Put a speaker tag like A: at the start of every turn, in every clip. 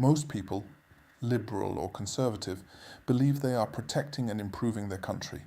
A: Most people, liberal or conservative, believe they are protecting and improving their country.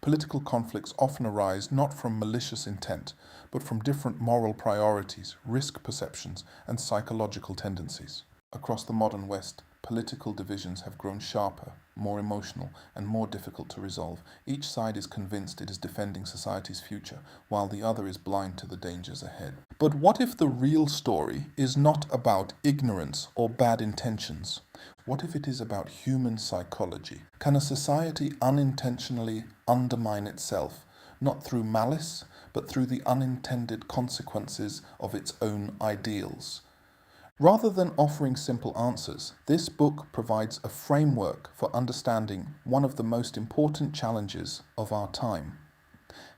A: Political conflicts often arise not from malicious intent, but from different moral priorities, risk perceptions, and psychological tendencies. Across the modern West, political divisions have grown sharper, more emotional, and more difficult to resolve. Each side is convinced it is defending society's future, while the other is blind to the dangers ahead. But what if the real story is not about ignorance or bad intentions? What if it is about human psychology? Can a society unintentionally undermine itself, not through malice, but through the unintended consequences of its own ideals? Rather than offering simple answers, this book provides a framework for understanding one of the most important challenges of our time: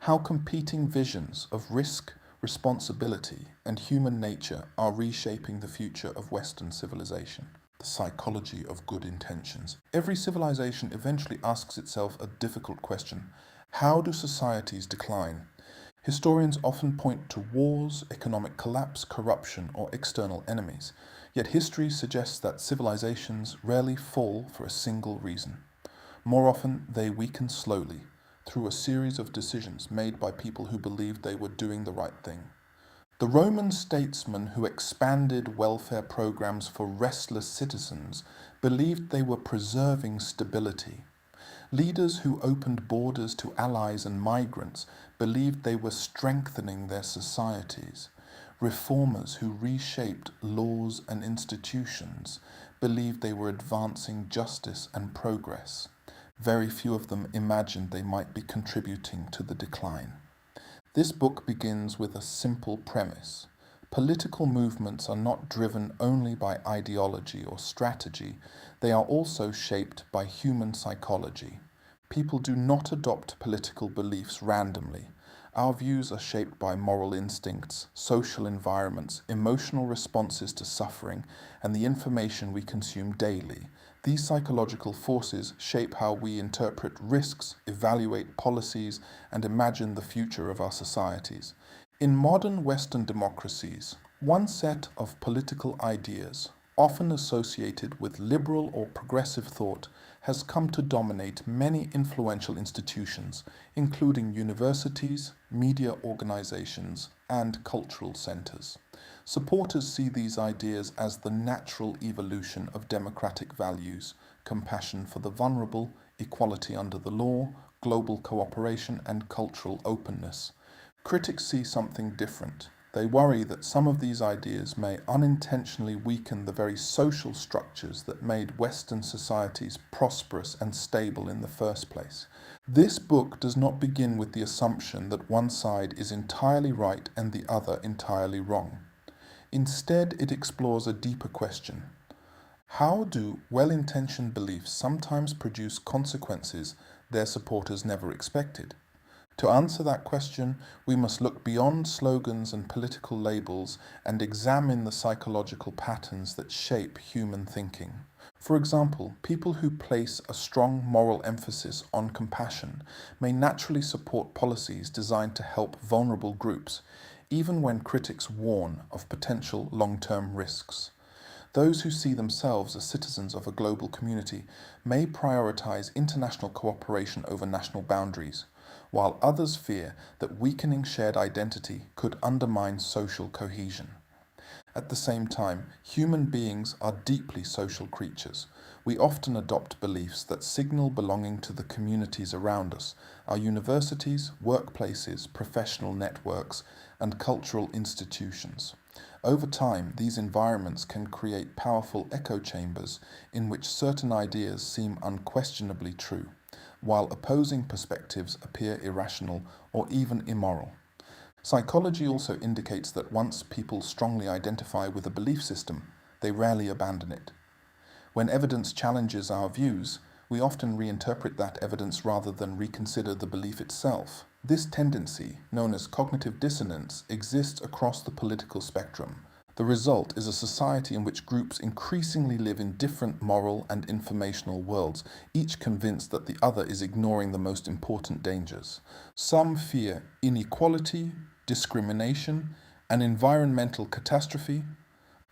A: how competing visions of risk, responsibility, and human nature are reshaping the future of Western civilization. The psychology of good intentions. Every civilization eventually asks itself a difficult question: how do societies decline? Historians often point to wars, economic collapse, corruption, or external enemies. Yet history suggests that civilizations rarely fall for a single reason. More often, they weaken slowly, through a series of decisions made by people who believed they were doing the right thing. The Roman statesmen who expanded welfare programs for restless citizens believed they were preserving stability. Leaders who opened borders to allies and migrants believed they were strengthening their societies. Reformers who reshaped laws and institutions believed they were advancing justice and progress. Very few of them imagined they might be contributing to the decline. This book begins with a simple premise. Political movements are not driven only by ideology or strategy, they are also shaped by human psychology. People do not adopt political beliefs randomly. Our views are shaped by moral instincts, social environments, emotional responses to suffering, and the information we consume daily. These psychological forces shape how we interpret risks, evaluate policies, and imagine the future of our societies. In modern Western democracies, one set of political ideas, often associated with liberal or progressive thought, has come to dominate many influential institutions, including universities, media organizations, and cultural centers. Supporters see these ideas as the natural evolution of democratic values: compassion for the vulnerable, equality under the law, global cooperation, and cultural openness. Critics see something different. They worry that some of these ideas may unintentionally weaken the very social structures that made Western societies prosperous and stable in the first place. This book does not begin with the assumption that one side is entirely right and the other entirely wrong. Instead, it explores a deeper question. How do well-intentioned beliefs sometimes produce consequences their supporters never expected? To answer that question, we must look beyond slogans and political labels and examine the psychological patterns that shape human thinking. For example, people who place a strong moral emphasis on compassion may naturally support policies designed to help vulnerable groups, even when critics warn of potential long-term risks. Those who see themselves as citizens of a global community may prioritize international cooperation over national boundaries, while others fear that weakening shared identity could undermine social cohesion. At the same time, human beings are deeply social creatures. We often adopt beliefs that signal belonging to the communities around us, our universities, workplaces, professional networks, and cultural institutions. Over time, these environments can create powerful echo chambers in which certain ideas seem unquestionably true, while opposing perspectives appear irrational or even immoral. Psychology also indicates that once people strongly identify with a belief system, they rarely abandon it. When evidence challenges our views, we often reinterpret that evidence rather than reconsider the belief itself. This tendency, known as cognitive dissonance, exists across the political spectrum. The result is a society in which groups increasingly live in different moral and informational worlds, each convinced that the other is ignoring the most important dangers. Some fear inequality, discrimination, and environmental catastrophe.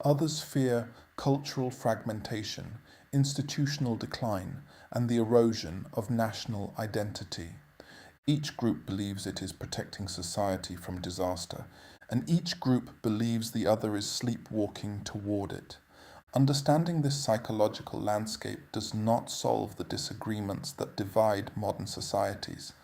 A: Others fear cultural fragmentation, institutional decline, and the erosion of national identity. Each group believes it is protecting society from disaster, and each group believes the other is sleepwalking toward it. Understanding this psychological landscape does not solve the disagreements that divide modern societies,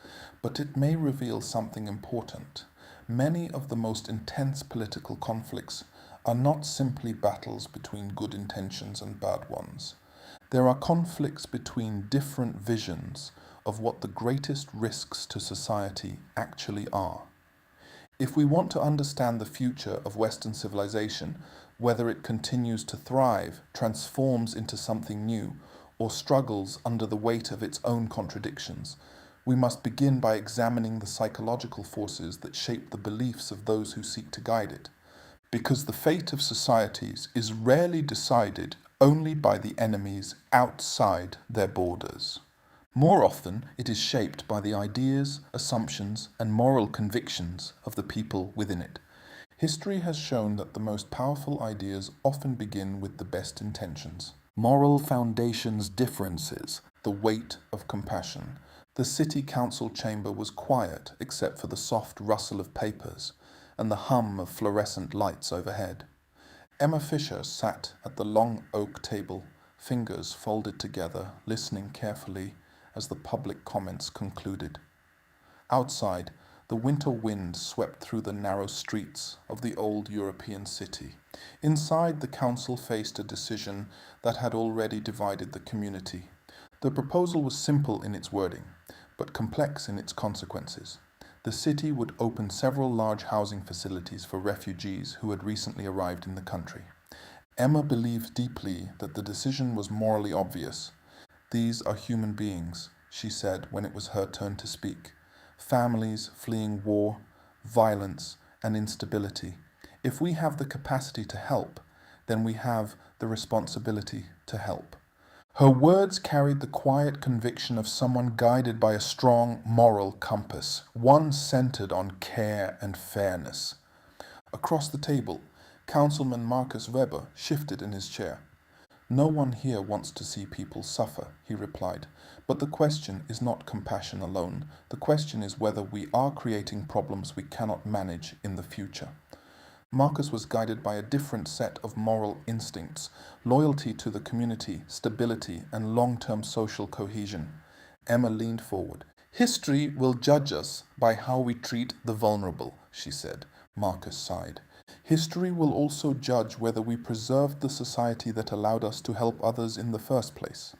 A: but it may reveal something important. Many of the most intense political conflicts are not simply battles between good intentions and bad ones. There are conflicts between different visions of what the greatest risks to society actually are. If we want to understand the future of Western civilization, whether it continues to thrive, transforms into something new, or struggles under the weight of its own contradictions, we must begin by examining the psychological forces that shape the beliefs of those who seek to guide it. Because the fate of societies is rarely decided only by the enemies outside their borders. More often, it is shaped by the ideas, assumptions, and moral convictions of the people within it. History has shown that the most powerful ideas often begin with the best intentions. Moral foundations differences, the weight of compassion. The city council chamber was quiet except for the soft rustle of papers and the hum of fluorescent lights overhead. Emma Fisher sat at the long oak table, fingers folded together, listening carefully as the public comments concluded. Outside, the winter wind swept through the narrow streets of the old European city. Inside, the council faced a decision that had already divided the community. The proposal was simple in its wording, but complex in its consequences. The city would open several large housing facilities for refugees who had recently arrived in the country. Emma believed deeply that the decision was morally obvious. These are human beings, she said when it was her turn to speak. Families fleeing war, violence, and instability. If we have the capacity to help, then we have the responsibility to help. Her words carried the quiet conviction of someone guided by a strong moral compass, one centered on care and fairness. Across the table, Councilman Marcus Weber shifted in his chair. No one here wants to see people suffer, he replied. But the question is not compassion alone. The question is whether we are creating problems we cannot manage in the future. Marcus was guided by a different set of moral instincts, loyalty to the community, stability, and long-term social cohesion. Emma leaned forward. History will judge us by how we treat the vulnerable, she said. Marcus sighed. History will also judge whether we preserved the society that allowed us to help others in the first place.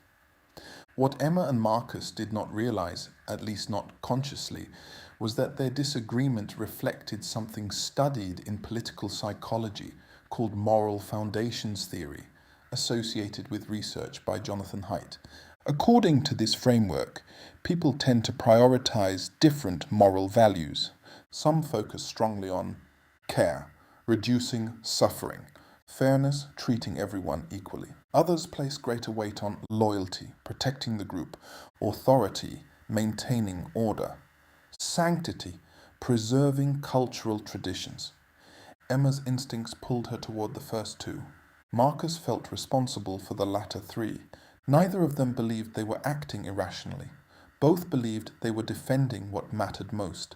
A: What Emma and Marcus did not realize, at least not consciously, was that their disagreement reflected something studied in political psychology called moral foundations theory, associated with research by Jonathan Haidt. According to this framework, people tend to prioritize different moral values. Some focus strongly on care, reducing suffering, fairness, treating everyone equally. Others place greater weight on loyalty, protecting the group, authority, maintaining order, sanctity, preserving cultural traditions. Emma's instincts pulled her toward the first two. Marcus felt responsible for the latter three. Neither of them believed they were acting irrationally. Both believed they were defending what mattered most.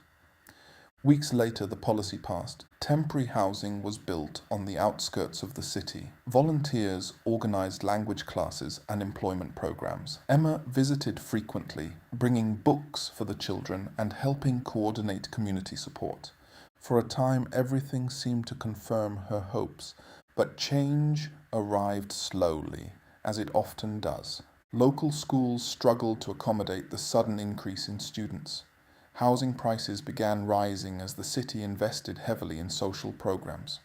A: Weeks later, the policy passed. Temporary housing was built on the outskirts of the city. Volunteers organized language classes and employment programs. Emma visited frequently, bringing books for the children and helping coordinate community support. For a time, everything seemed to confirm her hopes, but change arrived slowly, as it often does. Local schools struggled to accommodate the sudden increase in students. Housing prices began rising as the city invested heavily in social programs.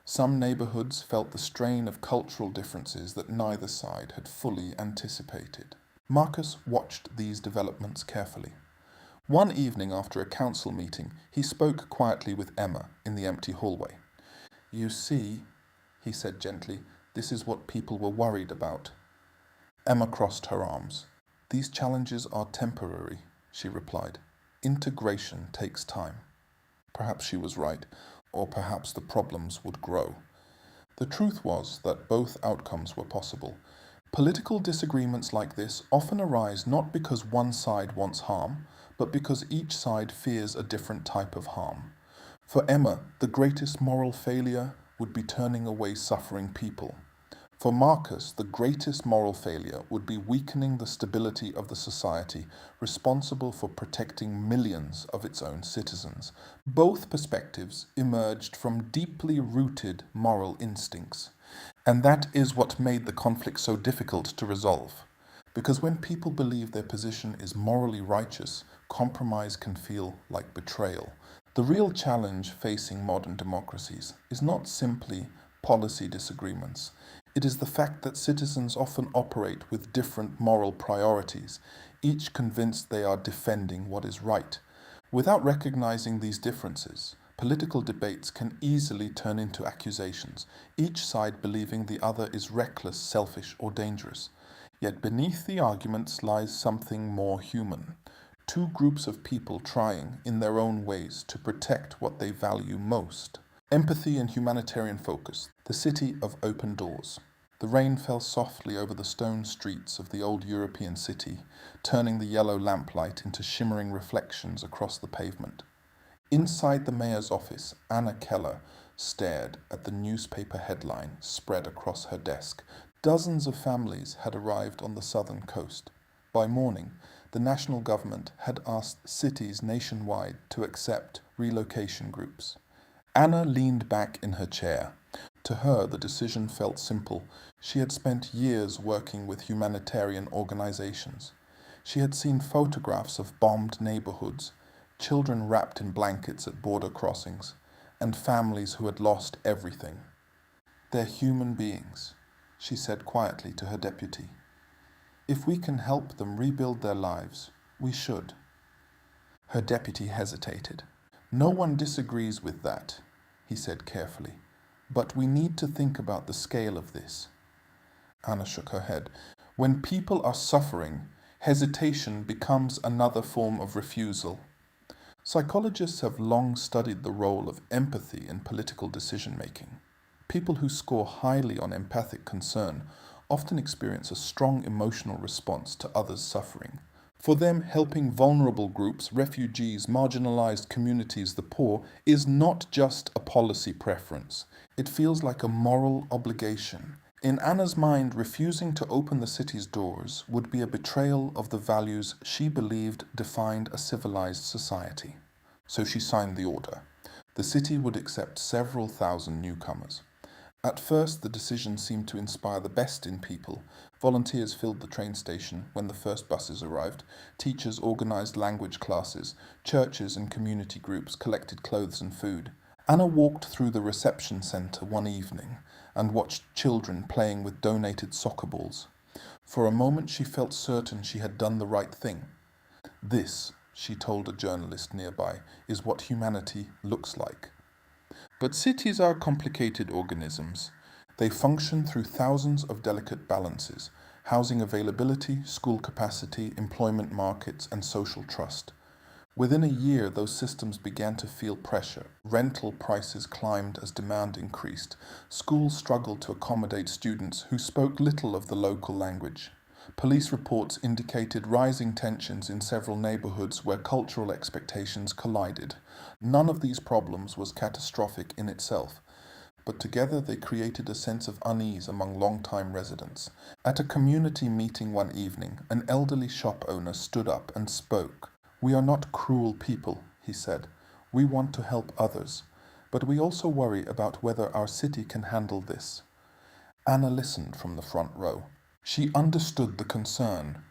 A: Some neighborhoods felt the strain of cultural differences that neither side had fully anticipated. Marcus watched these developments carefully. One evening after a council meeting, he spoke quietly with Emma in the empty hallway. "You see," he said gently, "this is what people were worried about." Emma crossed her arms. "These challenges are temporary," she replied. "Integration takes time." Perhaps she was right, or perhaps the problems would grow. The truth was that both outcomes were possible. Political disagreements like this often arise not because one side wants harm, but because each side fears a different type of harm. For Emma, the greatest moral failure would be turning away suffering people. For Marcus, the greatest moral failure would be weakening the stability of the society responsible for protecting millions of its own citizens. Both perspectives emerged from deeply rooted moral instincts. And that is what made the conflict so difficult to resolve. Because when people believe their position is morally righteous, compromise can feel like betrayal. The real challenge facing modern democracies is not simply policy disagreements. It is the fact that citizens often operate with different moral priorities, each convinced they are defending what is right. Without recognizing these differences, political debates can easily turn into accusations, each side believing the other is reckless, selfish, or dangerous. Yet beneath the arguments lies something more human. Two groups of people trying, in their own ways, to protect what they value most. Empathy and humanitarian focus, the city of open doors. The rain fell softly over the stone streets of the old European city, turning the yellow lamplight into shimmering reflections across the pavement. Inside the mayor's office, Anna Keller stared at the newspaper headline spread across her desk. Dozens of families had arrived on the southern coast. By morning, the national government had asked cities nationwide to accept relocation groups. Anna leaned back in her chair. To her, the decision felt simple. She had spent years working with humanitarian organizations. She had seen photographs of bombed neighborhoods, children wrapped in blankets at border crossings, and families who had lost everything. They're human beings, she said quietly to her deputy. If we can help them rebuild their lives, we should. Her deputy hesitated. No one disagrees with that, he said carefully. But we need to think about the scale of this. Anna shook her head. When people are suffering, hesitation becomes another form of refusal. Psychologists have long studied the role of empathy in political decision-making. People who score highly on empathic concern often experience a strong emotional response to others' suffering. For them, helping vulnerable groups, refugees, marginalized communities, the poor, is not just a policy preference. It feels like a moral obligation. In Anna's mind, refusing to open the city's doors would be a betrayal of the values she believed defined a civilized society. So she signed the order. The city would accept several thousand newcomers. At first, the decision seemed to inspire the best in people. Volunteers filled the train station when the first buses arrived. Teachers organized language classes. Churches and community groups collected clothes and food. Anna walked through the reception center one evening and watched children playing with donated soccer balls. For a moment, she felt certain she had done the right thing. This, she told a journalist nearby, is what humanity looks like. But cities are complicated organisms. They function through thousands of delicate balances: housing availability, school capacity, employment markets, and social trust. Within a year, those systems began to feel pressure. Rental prices climbed as demand increased. Schools struggled to accommodate students who spoke little of the local language. Police reports indicated rising tensions in several neighborhoods where cultural expectations collided. None of these problems was catastrophic in itself, but together they created a sense of unease among long-time residents. At a community meeting one evening, an elderly shop owner stood up and spoke. "We are not cruel people," he said. "We want to help others, but we also worry about whether our city can handle this." Anna listened from the front row. She understood the concern,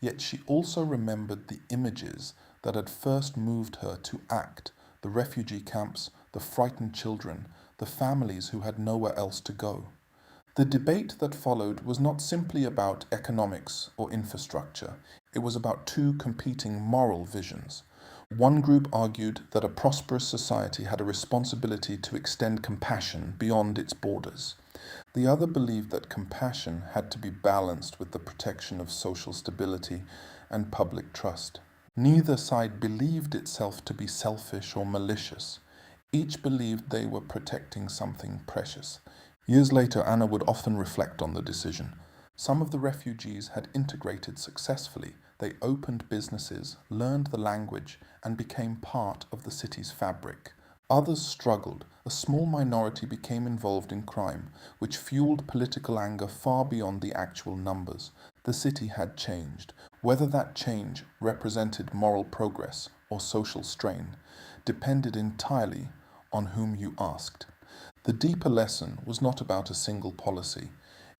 A: yet she also remembered the images that had first moved her to act: the refugee camps, the frightened children, the families who had nowhere else to go. The debate that followed was not simply about economics or infrastructure. It was about two competing moral visions. One group argued that a prosperous society had a responsibility to extend compassion beyond its borders. The other believed that compassion had to be balanced with the protection of social stability and public trust. Neither side believed itself to be selfish or malicious. Each believed they were protecting something precious: Years later, Anna would often reflect on the decision. Some of the refugees had integrated successfully. They opened businesses, learned the language, and became part of the city's fabric. Others struggled. A small minority became involved in crime, which fueled political anger far beyond the actual numbers. The city had changed. Whether that change represented moral progress or social strain depended entirely on whom you asked. The deeper lesson was not about a single policy.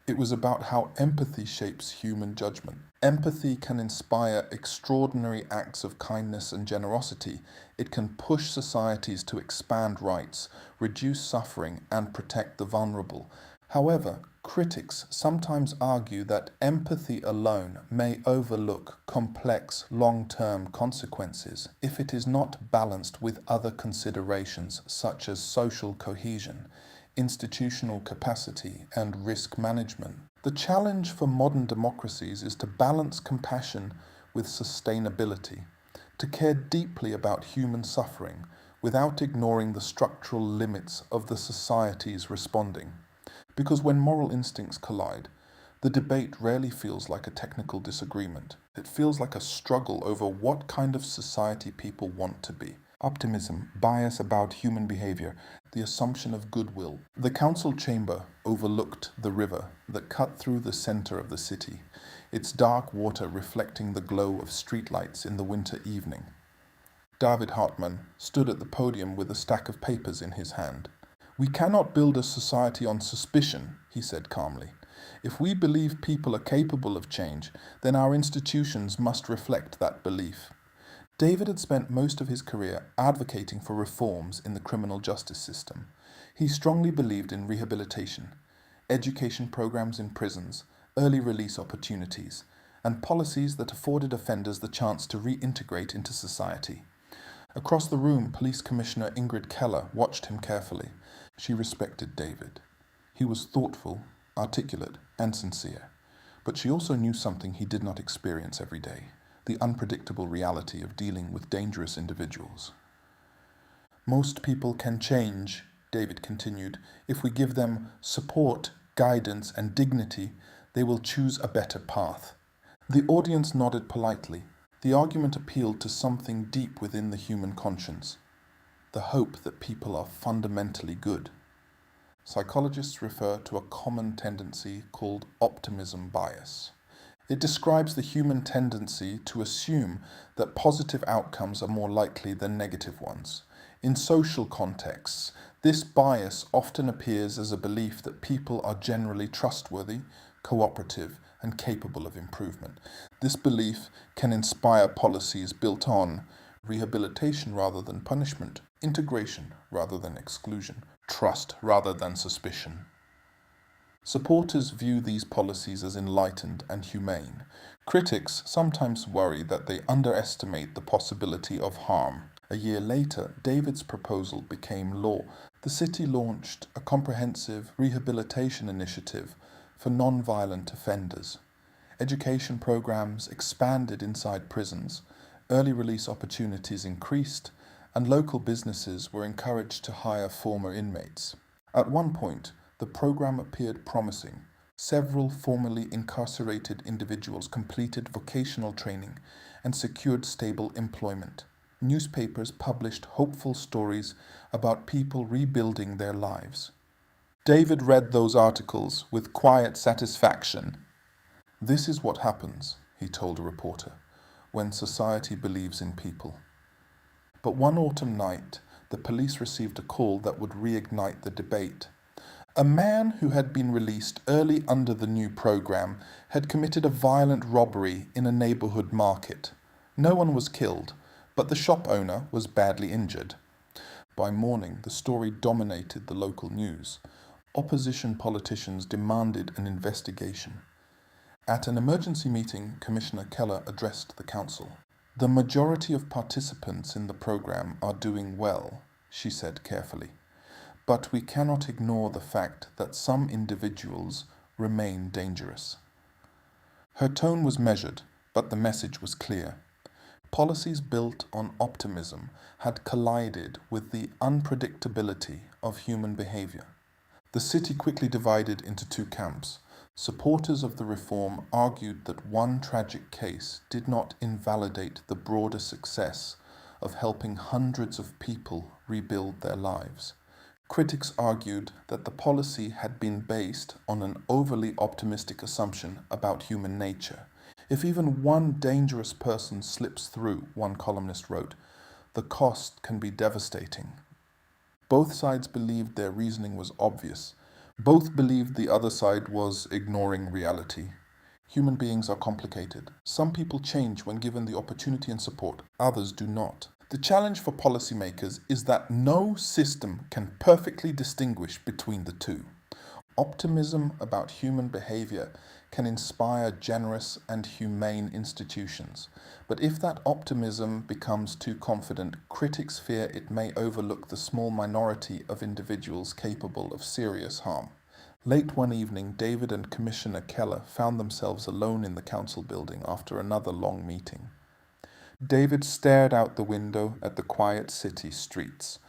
A: It was about how empathy shapes human judgment. Empathy can inspire extraordinary acts of kindness and generosity. It can push societies to expand rights, reduce suffering, and protect the vulnerable. However, critics sometimes argue that empathy alone may overlook complex long-term consequences if it is not balanced with other considerations such as social cohesion, institutional capacity, and risk management. The challenge for modern democracies is to balance compassion with sustainability, to care deeply about human suffering without ignoring the structural limits of the societies responding. Because when moral instincts collide, the debate rarely feels like a technical disagreement. It feels like a struggle over what kind of society people want to be. Optimism, bias about human behavior, the assumption of goodwill. The council chamber overlooked the river that cut through the center of the city, its dark water reflecting the glow of streetlights in the winter evening. David Hartmann stood at the podium with a stack of papers in his hand. "We cannot build a society on suspicion," he said calmly. "If we believe people are capable of change, then our institutions must reflect that belief." David had spent most of his career advocating for reforms in the criminal justice system. He strongly believed in rehabilitation, education programs in prisons, early release opportunities, and policies that afforded offenders the chance to reintegrate into society. Across the room, Police Commissioner Ingrid Keller watched him carefully. She respected David. He was thoughtful, articulate, and sincere. But she also knew something he did not experience every day: the unpredictable reality of dealing with dangerous individuals. "Most people can change," David continued. "If we give them support, guidance, and dignity, they will choose a better path." The audience nodded politely. The argument appealed to something deep within the human conscience: the hope that people are fundamentally good. Psychologists refer to a common tendency called optimism bias. It describes the human tendency to assume that positive outcomes are more likely than negative ones. In social contexts, this bias often appears as a belief that people are generally trustworthy, cooperative, and capable of improvement. This belief can inspire policies built on rehabilitation rather than punishment, integration rather than exclusion, trust rather than suspicion. Supporters view these policies as enlightened and humane. Critics sometimes worry that they underestimate the possibility of harm. A year later, David's proposal became law. The city launched a comprehensive rehabilitation initiative for non-violent offenders. Education programs expanded inside prisons, early release opportunities increased, and local businesses were encouraged to hire former inmates. At one point, the program appeared promising. Several formerly incarcerated individuals completed vocational training and secured stable employment. Newspapers published hopeful stories about people rebuilding their lives. David read those articles with quiet satisfaction. "This is what happens," he told a reporter, "when society believes in people." But one autumn night, the police received a call that would reignite the debate. A man who had been released early under the new program had committed a violent robbery in a neighborhood market. No one was killed, but the shop owner was badly injured. By morning, the story dominated the local news. Opposition politicians demanded an investigation. At an emergency meeting, Commissioner Keller addressed the council. "The majority of participants in the program are doing well," she said carefully. "But we cannot ignore the fact that some individuals remain dangerous." Her tone was measured, but the message was clear. Policies built on optimism had collided with the unpredictability of human behavior. The city quickly divided into two camps. Supporters of the reform argued that one tragic case did not invalidate the broader success of helping hundreds of people rebuild their lives. Critics argued that the policy had been based on an overly optimistic assumption about human nature. If even one dangerous person slips through, one columnist wrote, the cost can be devastating. Both sides believed their reasoning was obvious. Both believed the other side was ignoring reality. Human beings are complicated. Some people change when given the opportunity and support, others do not. The challenge for policymakers is that no system can perfectly distinguish between the two. Optimism about human behavior can inspire generous and humane institutions. But if that optimism becomes too confident, critics fear it may overlook the small minority of individuals capable of serious harm. Late one evening, David and Commissioner Keller found themselves alone in the council building after another long meeting. David stared out the window at the quiet city streets.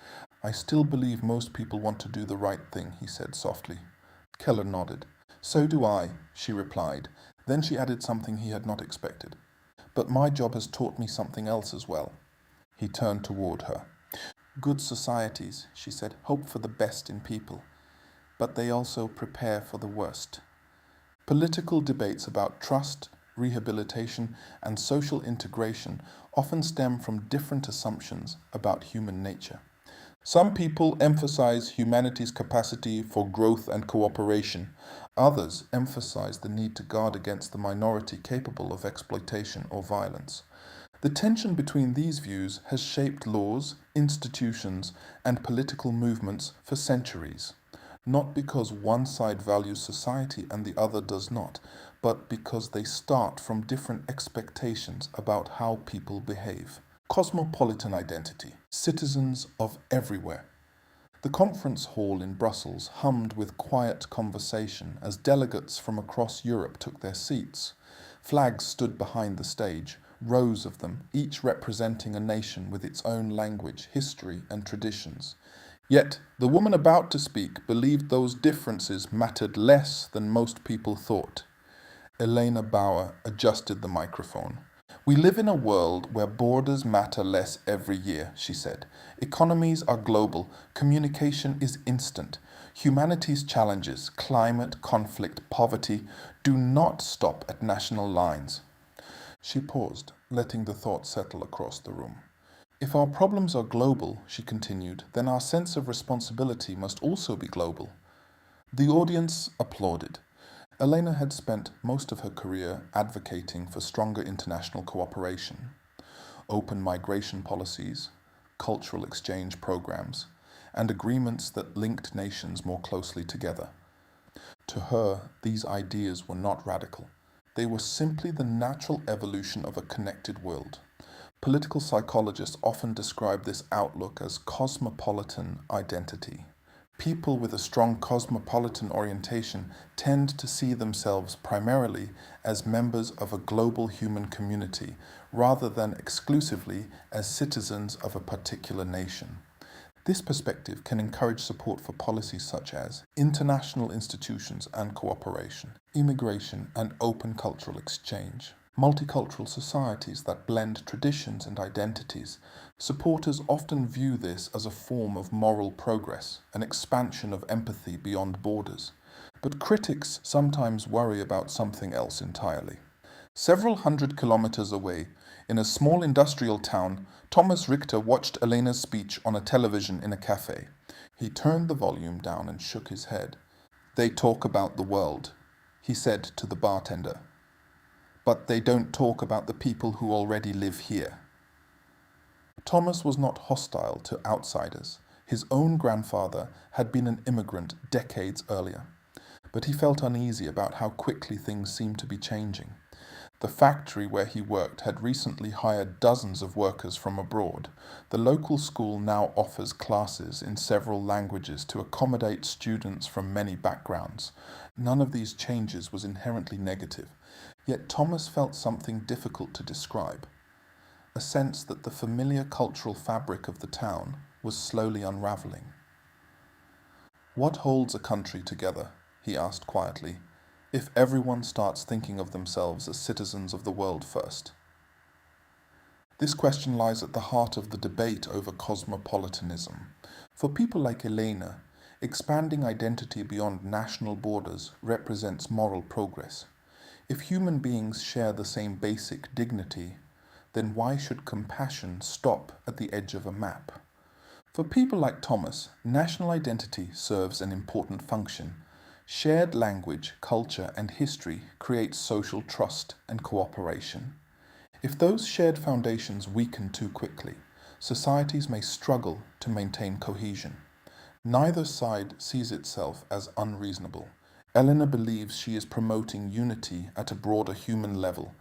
A: I still believe most people want to do the right thing, he said softly. Keller nodded. So do I, she replied. Then she added something he had not expected. But my job has taught me something else as well. He turned toward her. Good societies, she said, hope for the best in people, but they also prepare for the worst. Political debates about trust, rehabilitation, and social integration often stem from different assumptions about human nature. Some people emphasize humanity's capacity for growth and cooperation. Others emphasize the need to guard against the minority capable of exploitation or violence. The tension between these views has shaped laws, institutions, and political movements for centuries. Not because one side values society and the other does not, but because they start from different expectations about how people behave. Cosmopolitan identity, citizens of everywhere. The conference hall in Brussels hummed with quiet conversation as delegates from across Europe took their seats. Flags stood behind the stage, rows of them, each representing a nation with its own language, history, and traditions. Yet, the woman about to speak believed those differences mattered less than most people thought. Elena Bauer adjusted the microphone. We live in a world where borders matter less every year, she said. Economies are global, communication is instant. Humanity's challenges, climate, conflict, poverty, do not stop at national lines. She paused, letting the thought settle across the room. If our problems are global, she continued, then our sense of responsibility must also be global. The audience applauded. Elena had spent most of her career advocating for stronger international cooperation, open migration policies, cultural exchange programs, and agreements that linked nations more closely together. To her, these ideas were not radical. They were simply the natural evolution of a connected world. Political psychologists often describe this outlook as cosmopolitan identity. People with a strong cosmopolitan orientation tend to see themselves primarily as members of a global human community rather than exclusively as citizens of a particular nation. This perspective can encourage support for policies such as international institutions and cooperation, immigration and open cultural exchange, multicultural societies that blend traditions and identities. Supporters often view this as a form of moral progress, an expansion of empathy beyond borders. But critics sometimes worry about something else entirely. Several hundred kilometers away, in a small industrial town, Thomas Richter watched Elena's speech on a television in a cafe. He turned the volume down and shook his head. They talk about the world, he said to the bartender. But they don't talk about the people who already live here. Thomas was not hostile to outsiders. His own grandfather had been an immigrant decades earlier, but he felt uneasy about how quickly things seemed to be changing. The factory where he worked had recently hired dozens of workers from abroad. The local school now offers classes in several languages to accommodate students from many backgrounds. None of these changes was inherently negative. Yet Thomas felt something difficult to describe, a sense that the familiar cultural fabric of the town was slowly unraveling. What holds a country together, he asked quietly, if everyone starts thinking of themselves as citizens of the world first? This question lies at the heart of the debate over cosmopolitanism. For people like Elena, expanding identity beyond national borders represents moral progress. If human beings share the same basic dignity, then why should compassion stop at the edge of a map? For people like Thomas, national identity serves an important function. Shared language, culture, and history create social trust and cooperation. If those shared foundations weaken too quickly, societies may struggle to maintain cohesion. Neither side sees itself as unreasonable. Eleanor believes she is promoting unity at a broader human level.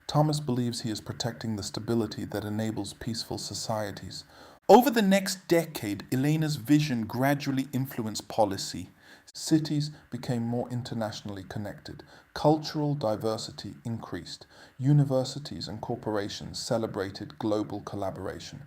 A: Thomas believes he is protecting the stability that enables peaceful societies. Over the next decade, Elena's vision gradually influenced policy. Cities became more internationally connected. Cultural diversity increased. Universities and corporations celebrated global collaboration.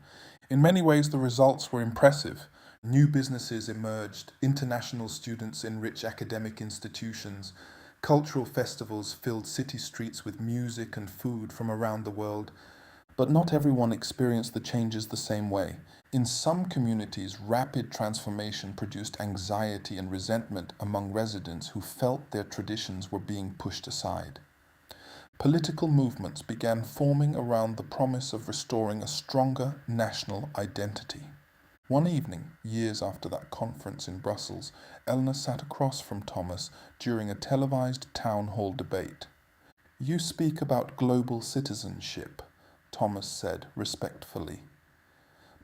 A: In many ways, the results were impressive. New businesses emerged, international students enriched academic institutions, cultural festivals filled city streets with music and food from around the world. But not everyone experienced the changes the same way. In some communities, rapid transformation produced anxiety and resentment among residents who felt their traditions were being pushed aside. Political movements began forming around the promise of restoring a stronger national identity. One evening, years after that conference in Brussels, Eleanor sat across from Thomas during a televised town hall debate. "You speak about global citizenship," Thomas said respectfully.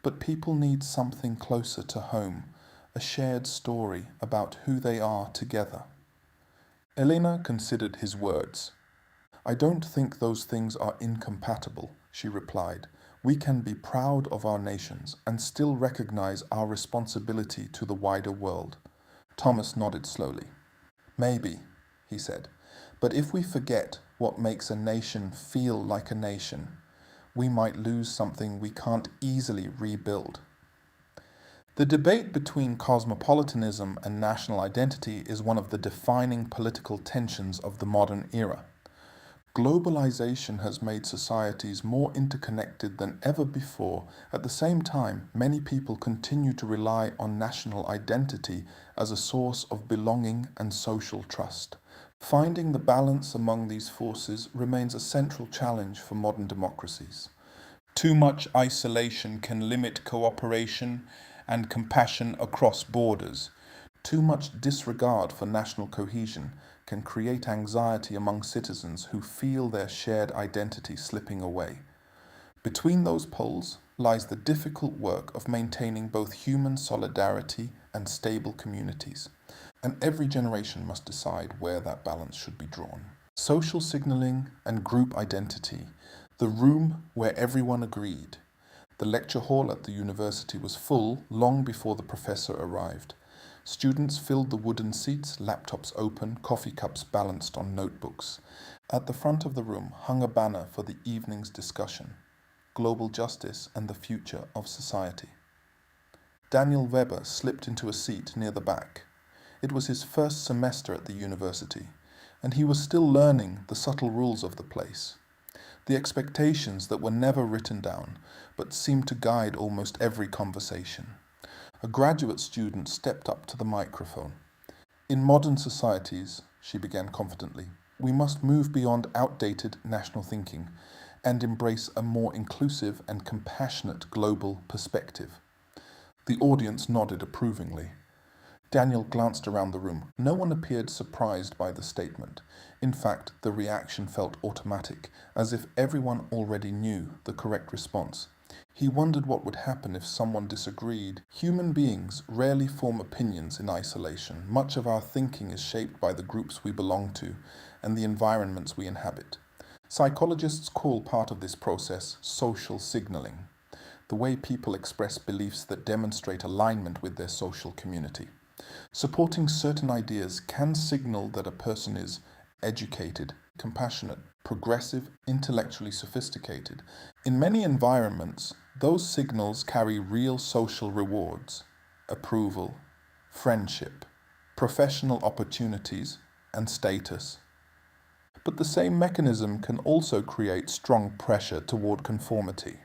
A: "But people need something closer to home, a shared story about who they are together." Elena considered his words. "I don't think those things are incompatible," she replied. "We can be proud of our nations and still recognize our responsibility to the wider world." Thomas nodded slowly. "Maybe," he said, "but if we forget what makes a nation feel like a nation, we might lose something we can't easily rebuild." The debate between cosmopolitanism and national identity is one of the defining political tensions of the modern era. Globalization has made societies more interconnected than ever before. At the same time, many people continue to rely on national identity as a source of belonging and social trust. Finding the balance among these forces remains a central challenge for modern democracies. Too much isolation can limit cooperation and compassion across borders. Too much disregard for national cohesion can create anxiety among citizens who feel their shared identity slipping away. Between those poles lies the difficult work of maintaining both human solidarity and stable communities, and every generation must decide where that balance should be drawn. Social signaling and group identity, the room where everyone agreed. The lecture hall at the university was full long before the professor arrived. Students filled the wooden seats, laptops open, coffee cups balanced on notebooks. At the front of the room hung a banner for the evening's discussion: Global Justice and the Future of Society. Daniel Weber slipped into a seat near the back. It was his first semester at the university, and he was still learning the subtle rules of the place. The expectations that were never written down, but seemed to guide almost every conversation. A graduate student stepped up to the microphone. "In modern societies," she began confidently, "we must move beyond outdated national thinking and embrace a more inclusive and compassionate global perspective." The audience nodded approvingly. Daniel glanced around the room. No one appeared surprised by the statement. In fact, the reaction felt automatic, as if everyone already knew the correct response. He wondered what would happen if someone disagreed. Human beings rarely form opinions in isolation. Much of our thinking is shaped by the groups we belong to and the environments we inhabit. Psychologists call part of this process social signaling, the way people express beliefs that demonstrate alignment with their social community. Supporting certain ideas can signal that a person is educated, compassionate, progressive, intellectually sophisticated. In many environments, those signals carry real social rewards: approval, friendship, professional opportunities, and status. But the same mechanism can also create strong pressure toward conformity.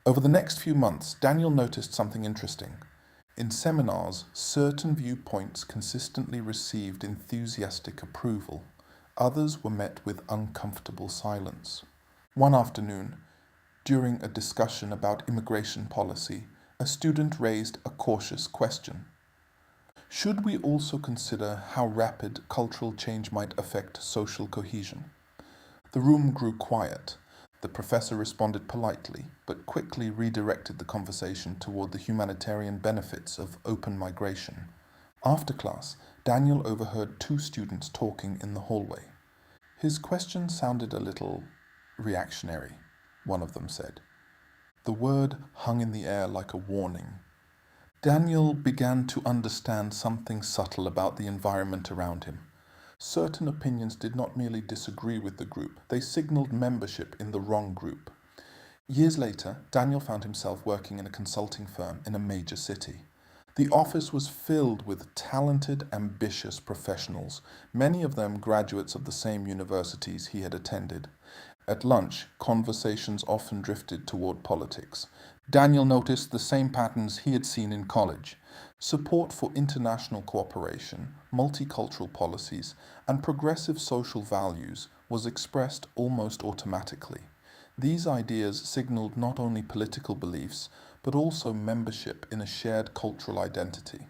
A: Over the next few months, Daniel noticed something interesting. In seminars, certain viewpoints consistently received enthusiastic approval. Others were met with uncomfortable silence. One afternoon, during a discussion about immigration policy, a student raised a cautious question. Should we also consider how rapid cultural change might affect social cohesion? The room grew quiet. The professor responded politely, but quickly redirected the conversation toward the humanitarian benefits of open migration. After class, Daniel overheard two students talking in the hallway. His question sounded a little reactionary, one of them said. The word hung in the air like a warning. Daniel began to understand something subtle about the environment around him. Certain opinions did not merely disagree with the group, they signaled membership in the wrong group. Years later, Daniel found himself working in a consulting firm in a major city. The office was filled with talented, ambitious professionals, many of them graduates of the same universities he had attended. At lunch, conversations often drifted toward politics. Daniel noticed the same patterns he had seen in college. Support for international cooperation, multicultural policies, and progressive social values was expressed almost automatically. These ideas signaled not only political beliefs, but also membership in a shared cultural identity.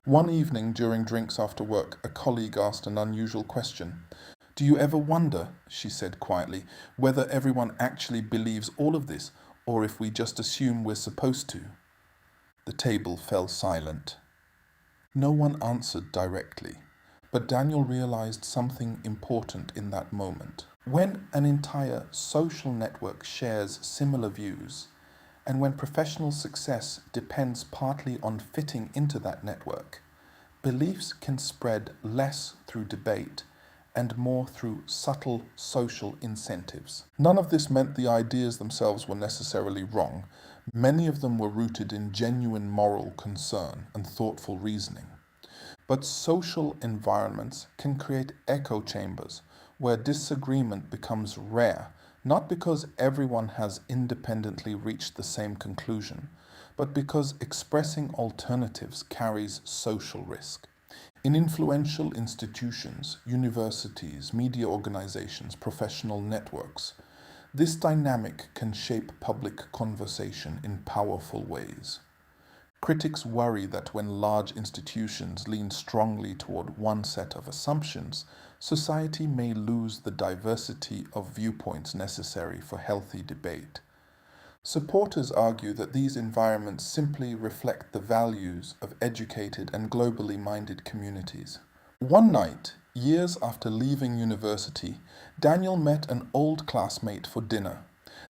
A: One evening during drinks after work, a colleague asked an unusual question. Do you ever wonder, she said quietly, whether everyone actually believes all of this, or if we just assume we're supposed to? The table fell silent. No one answered directly, but Daniel realized something important in that moment. When an entire social network shares similar views, and when professional success depends partly on fitting into that network, beliefs can spread less through debate and more through subtle social incentives. None of this meant the ideas themselves were necessarily wrong. Many of them were rooted in genuine moral concern and thoughtful reasoning. But social environments can create echo chambers where disagreement becomes rare, not because everyone has independently reached the same conclusion, but because expressing alternatives carries social risk. In influential institutions, universities, media organizations, professional networks, this dynamic can shape public conversation in powerful ways. Critics worry that when large institutions lean strongly toward one set of assumptions, society may lose the diversity of viewpoints necessary for healthy debate. Supporters argue that these environments simply reflect the values of educated and globally minded communities. One night, years after leaving university, Daniel met an old classmate for dinner.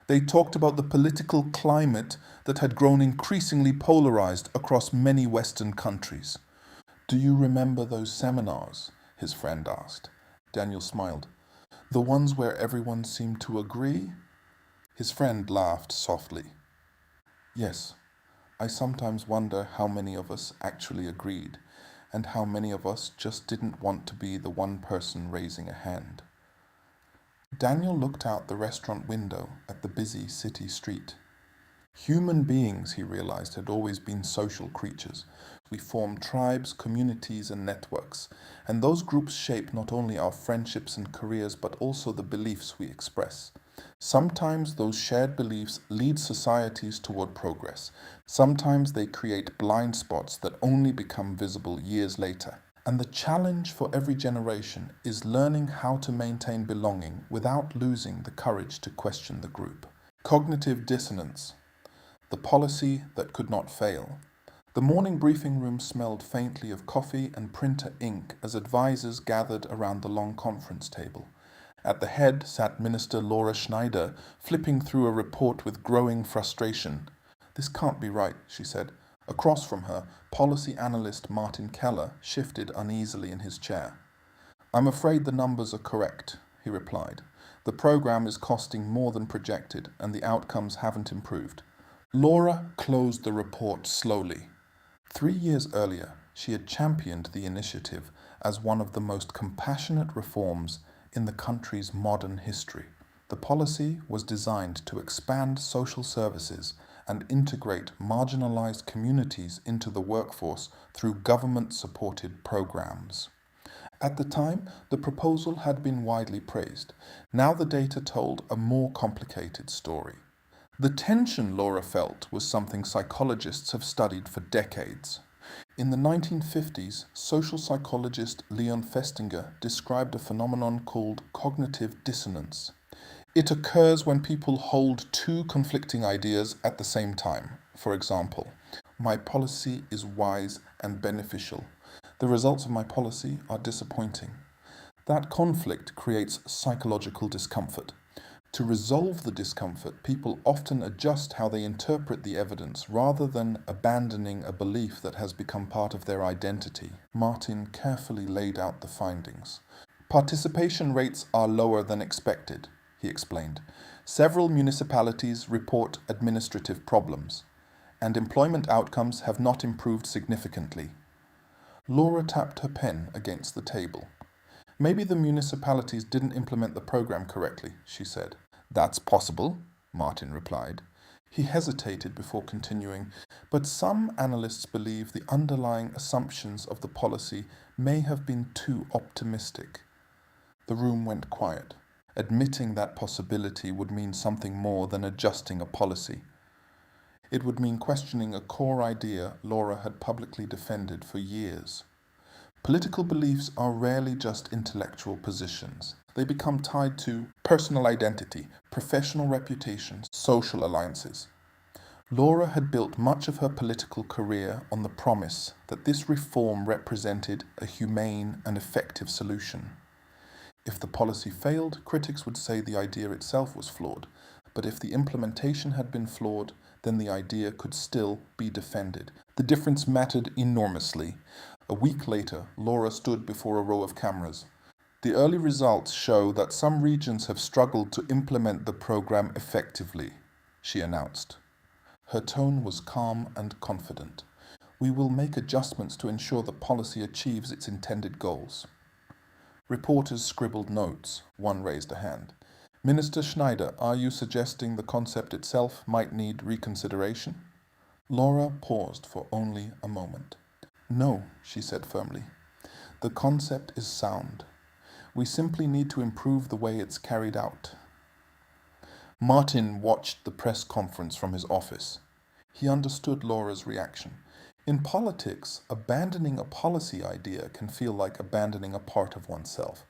A: They talked about the political climate that had grown increasingly polarized across many Western countries. Do you remember those seminars? His friend asked. Daniel smiled. The ones where everyone seemed to agree? His friend laughed softly. Yes, I sometimes wonder how many of us actually agreed, and how many of us just didn't want to be the one person raising a hand. Daniel looked out the restaurant window at the busy city street. Human beings, he realized, had always been social creatures. We form tribes, communities, and networks, and those groups shape not only our friendships and careers, but also the beliefs we express. Sometimes those shared beliefs lead societies toward progress. Sometimes they create blind spots that only become visible years later. And the challenge for every generation is learning how to maintain belonging without losing the courage to question the group. Cognitive dissonance, the policy that could not fail. The morning briefing room smelled faintly of coffee and printer ink as advisors gathered around the long conference table. At the head sat Minister Laura Schneider, flipping through a report with growing frustration. This can't be right, she said. Across from her, policy analyst Martin Keller shifted uneasily in his chair. I'm afraid the numbers are correct, he replied. The program is costing more than projected, and the outcomes haven't improved. Laura closed the report slowly. 3 years earlier, She had championed the initiative as one of the most compassionate reforms in the country's modern history. The policy was designed to expand social services and integrate marginalized communities into the workforce through government-supported programs. At the time, the proposal had been widely praised. Now the data told a more complicated story. The tension Laura felt was something psychologists have studied for decades. In the 1950s, social psychologist Leon Festinger described a phenomenon called cognitive dissonance. It occurs when people hold two conflicting ideas at the same time. For example, my policy is wise and beneficial. The results of my policy are disappointing. That conflict creates psychological discomfort. To resolve the discomfort, people often adjust how they interpret the evidence rather than abandoning a belief that has become part of their identity. Martin carefully laid out the findings. Participation rates are lower than expected, he explained. Several municipalities report administrative problems, and employment outcomes have not improved significantly. Laura tapped her pen against the table. Maybe the municipalities didn't implement the program correctly, she said. That's possible, Martin replied. He hesitated before continuing, but some analysts believe the underlying assumptions of the policy may have been too optimistic. The room went quiet. Admitting that possibility would mean something more than adjusting a policy. It would mean questioning a core idea Laura had publicly defended for years. Political beliefs are rarely just intellectual positions. They become tied to personal identity, professional reputation, social alliances. Laura had built much of her political career on the promise that this reform represented a humane and effective solution. If the policy failed, critics would say the idea itself was flawed, but if the implementation had been flawed, then the idea could still be defended. The difference mattered enormously. A week later, Laura stood before a row of cameras. The early results show that some regions have struggled to implement the program effectively, she announced. Her tone was calm and confident. We will make adjustments to ensure the policy achieves its intended goals. Reporters scribbled notes. One raised a hand. Minister Schneider, are you suggesting the concept itself might need reconsideration? Laura paused for only a moment. No, she said firmly. The concept is sound. We simply need to improve the way it's carried out. Martin watched the press conference from his office. He understood Laura's reaction. In politics, abandoning a policy idea can feel like abandoning a part of oneself.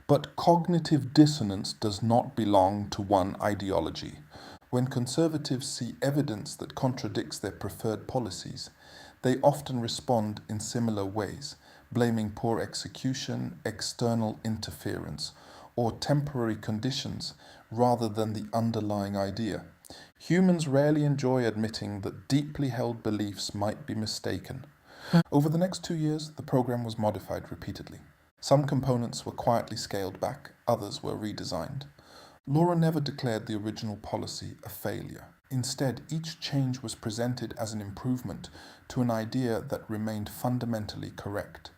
A: But cognitive dissonance does not belong to one ideology. When conservatives see evidence that contradicts their preferred policies, they often respond in similar ways, blaming poor execution, external interference, or temporary conditions rather than the underlying idea. Humans rarely enjoy admitting that deeply held beliefs might be mistaken. Over the next 2 years, the program was modified repeatedly. Some components were quietly scaled back, others were redesigned. Laura never declared the original policy a failure. Instead, each change was presented as an improvement to an idea that remained fundamentally correct.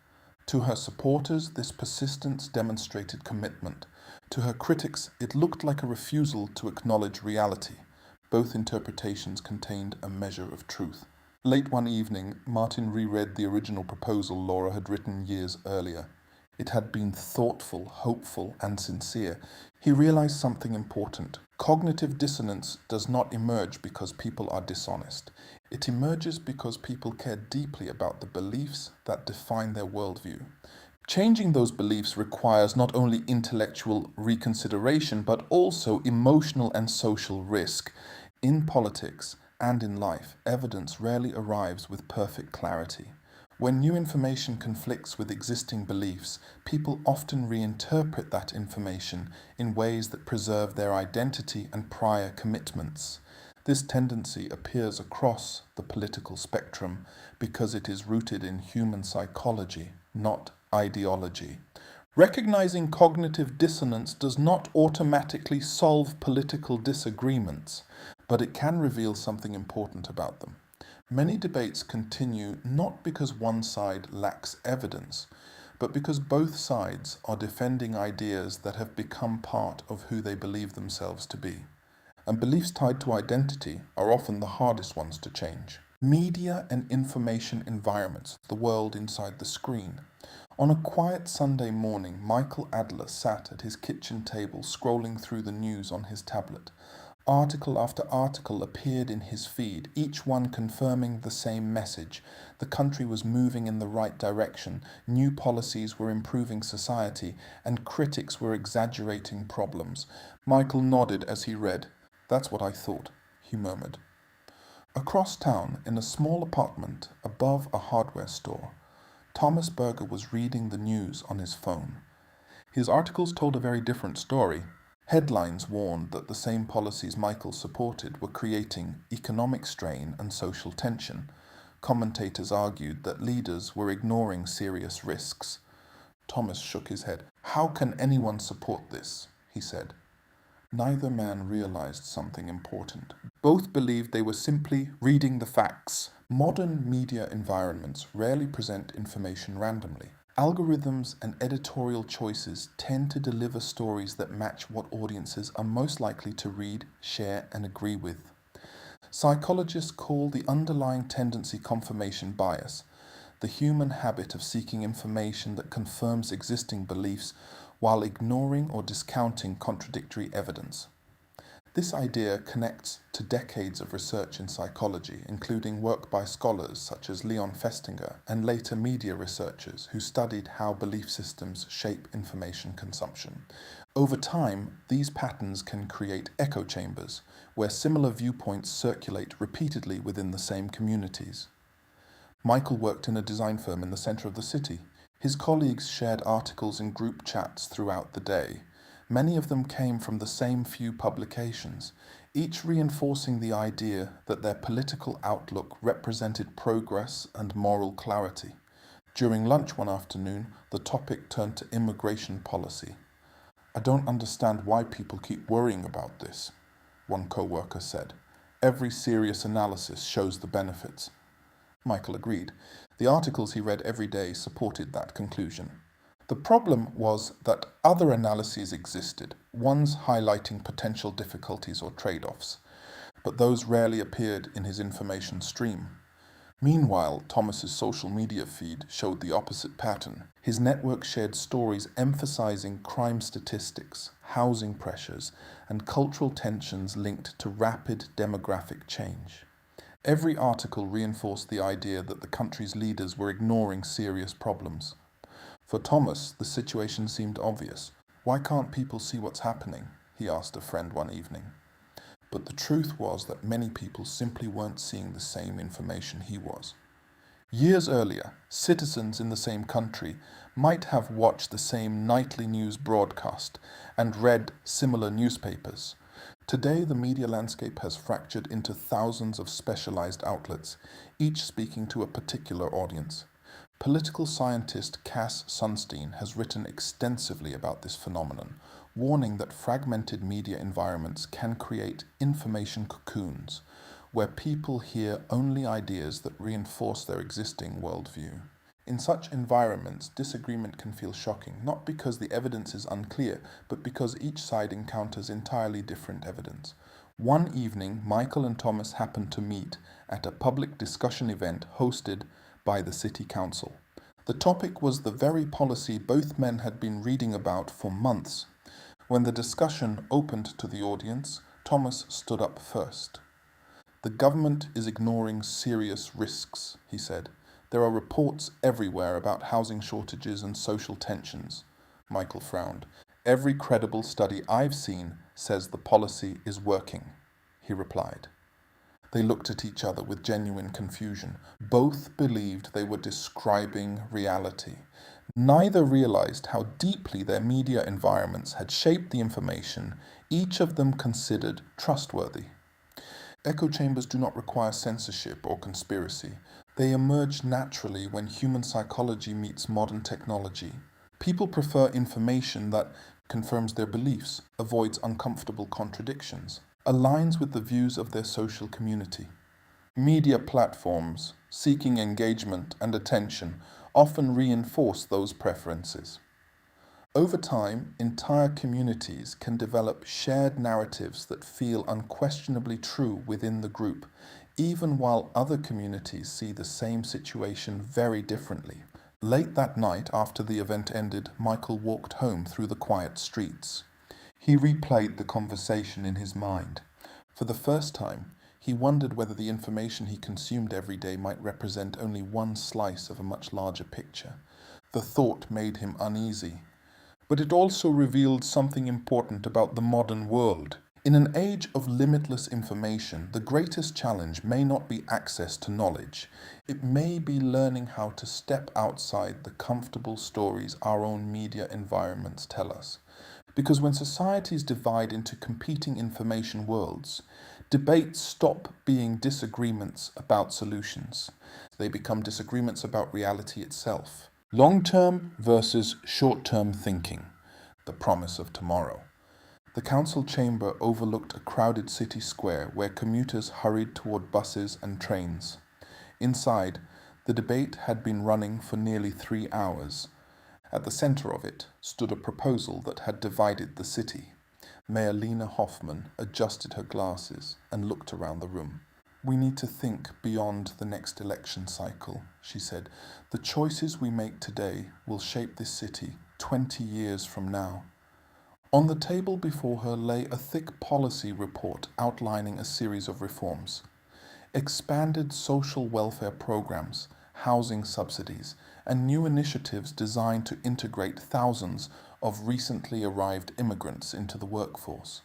A: To her supporters, this persistence demonstrated commitment. To her critics, it looked like a refusal to acknowledge reality. Both interpretations contained a measure of truth. Late one evening, Martin reread the original proposal Laura had written years earlier. It had been thoughtful, hopeful, and sincere. He realized something important. Cognitive dissonance does not emerge because people are dishonest. It emerges because people care deeply about the beliefs that define their worldview. Changing those beliefs requires not only intellectual reconsideration, but also emotional and social risk. In politics and in life, evidence rarely arrives with perfect clarity. When new information conflicts with existing beliefs, people often reinterpret that information in ways that preserve their identity and prior commitments. This tendency appears across the political spectrum because it is rooted in human psychology, not ideology. Recognizing cognitive dissonance does not automatically solve political disagreements, but it can reveal something important about them. Many debates continue not because one side lacks evidence, but because both sides are defending ideas that have become part of who they believe themselves to be. And beliefs tied to identity are often the hardest ones to change. Media and information environments, the world inside the screen. On a quiet Sunday morning, Michael Adler sat at his kitchen table scrolling through the news on his tablet. Article after article appeared in his feed, each one confirming the same message. The country was moving in the right direction, new policies were improving society, and critics were exaggerating problems. Michael nodded as he read. "That's what I thought," he murmured. Across town, in a small apartment above a hardware store, Thomas Berger was reading the news on his phone. His articles told a very different story. Headlines warned that the same policies Michael supported were creating economic strain and social tension. Commentators argued that leaders were ignoring serious risks. Thomas shook his head. "How can anyone support this?" he said. Neither man realized something important. Both believed they were simply reading the facts. Modern media environments rarely present information randomly. Algorithms and editorial choices tend to deliver stories that match what audiences are most likely to read, share, and agree with. Psychologists call the underlying tendency confirmation bias, the human habit of seeking information that confirms existing beliefs while ignoring or discounting contradictory evidence. This idea connects to decades of research in psychology, including work by scholars such as Leon Festinger and later media researchers who studied how belief systems shape information consumption. Over time, these patterns can create echo chambers, where similar viewpoints circulate repeatedly within the same communities. Michael worked in a design firm in the center of the city. His colleagues shared articles in group chats throughout the day. Many of them came from the same few publications, each reinforcing the idea that their political outlook represented progress and moral clarity. During lunch one afternoon, the topic turned to immigration policy. "I don't understand why people keep worrying about this," one co-worker said. "Every serious analysis shows the benefits." Michael agreed. The articles he read every day supported that conclusion. The problem was that other analyses existed, ones highlighting potential difficulties or trade-offs, but those rarely appeared in his information stream. Meanwhile, Thomas's social media feed showed the opposite pattern. His network shared stories emphasizing crime statistics, housing pressures, and cultural tensions linked to rapid demographic change. Every article reinforced the idea that the country's leaders were ignoring serious problems. For Thomas, the situation seemed obvious. "Why can't people see what's happening?" he asked a friend one evening. But the truth was that many people simply weren't seeing the same information he was. Years earlier, citizens in the same country might have watched the same nightly news broadcast and read similar newspapers. Today, the media landscape has fractured into thousands of specialized outlets, each speaking to a particular audience. Political scientist Cass Sunstein has written extensively about this phenomenon, warning that fragmented media environments can create information cocoons, where people hear only ideas that reinforce their existing worldview. In such environments, disagreement can feel shocking, not because the evidence is unclear, but because each side encounters entirely different evidence. One evening, Michael and Thomas happened to meet at a public discussion event hosted by the City Council. The topic was the very policy both men had been reading about for months. When the discussion opened to the audience, Thomas stood up first. "The government is ignoring serious risks," he said. "There are reports everywhere about housing shortages and social tensions." Michael frowned. "Every credible study I've seen says the policy is working," he replied. They looked at each other with genuine confusion. Both believed they were describing reality. Neither realized how deeply their media environments had shaped the information each of them considered trustworthy. Echo chambers do not require censorship or conspiracy. They emerge naturally when human psychology meets modern technology. People prefer information that confirms their beliefs, avoids uncomfortable contradictions, aligns with the views of their social community. Media platforms, seeking engagement and attention, often reinforce those preferences. Over time, entire communities can develop shared narratives that feel unquestionably true within the group, even while other communities see the same situation very differently. Late that night, after the event ended, Michael walked home through the quiet streets. He replayed the conversation in his mind. For the first time, he wondered whether the information he consumed every day might represent only one slice of a much larger picture. The thought made him uneasy. But it also revealed something important about the modern world. In an age of limitless information, the greatest challenge may not be access to knowledge. It may be learning how to step outside the comfortable stories our own media environments tell us. Because when societies divide into competing information worlds, debates stop being disagreements about solutions. They become disagreements about reality itself. Long-term versus short-term thinking, the promise of tomorrow. The council chamber overlooked a crowded city square where commuters hurried toward buses and trains. Inside, the debate had been running for nearly 3 hours. At the center of it stood a proposal that had divided the city. Mayor Lena Hoffman adjusted her glasses and looked around the room. "We need to think beyond the next election cycle," she said. "The choices we make today will shape this city 20 years from now." On the table before her lay a thick policy report outlining a series of reforms. Expanded social welfare programs, housing subsidies, and new initiatives designed to integrate thousands of recently arrived immigrants into the workforce.